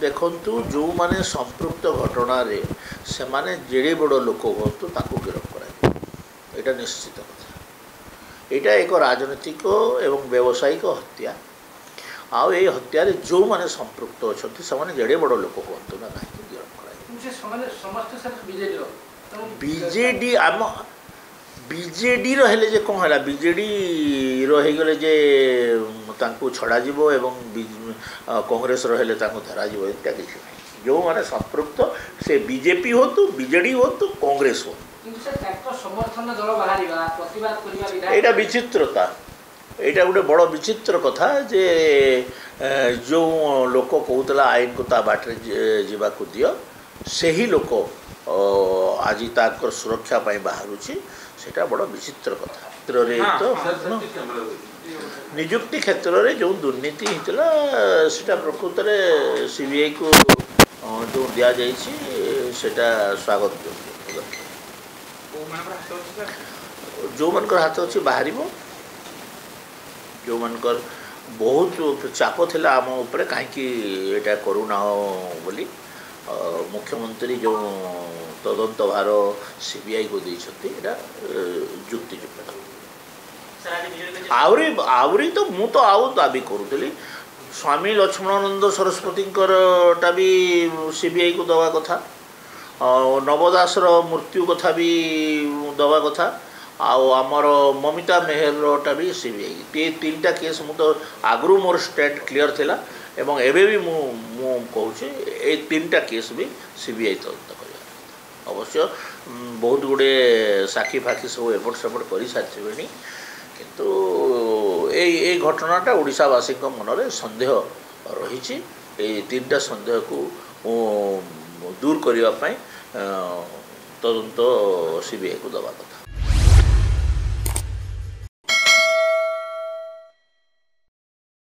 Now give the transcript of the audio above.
देखु जो माने संपृक्त घटना से माने जेड़े बड़ लोक हूँ गिरफ कर यहाँ निश्चित कथा यहाँ एक राजनीतिक एवं व्यावसायिक हत्या आउ ये हत्या जो माने संपृक्त अच्छा से जेड़े बड़ लोक हूँ ना कहीं गिरफ कर बीजेडी आम बीजेडी रहिले जे कौन है बीजेडी रहीगले जे छड़ा जीवो एवं कांग्रेस रहिले धरा जीवो इत्या किसी नहीं जो माने संपृक्त से बीजेपी हो तो बीजेडी हो तो कांग्रेस हो यहाँ विचित्रता यहाँ गोटे बड़ विचित्र कथा जे जो लोक कहूला आईन को ता बाटे जीवाक दियो से ही लोक आज ताकर सुरक्षा बाहर सेटा बड़ विचित्र कथा क्षेत्र तो निजुक्ति क्षेत्र में जो दुर्नीति होता सेटा प्रकृत में सीबीआई को जो दि जाटा स्वागत जो मनकर हाथ अच्छी बाहर जो मनकर बहुत चाप थिला आम उपरे कहीं यहाँ करूना बोली मुख्यमंत्री जो तदंत भार सीबीआई को देते युक्तियुक्त आवरी तो मु तो आउ दाबी करूली स्वामी लक्ष्मणानंद सरस्वती भी सीबीआई को दवा कथा नवदासर मृत्यु कथा भी दवा कथा आमर ममिता मेहर भी सीबीआई ये तीन टा केस मु तो आगु मोर स्टेट क्लियर थिला एवं एबे भी मु कहूँ ये तीन टा केस भी सीबीआई तदंत कर अवश्य बहुत गुड़े साक्षी फाक्षी सब एपट सेपट कर सारी किंतु ये घटनाटा ओडिशावासी मनरे सन्देह रही तीन टा सन्देह को दूर करने तदंत सीबीआई को दवा कथा।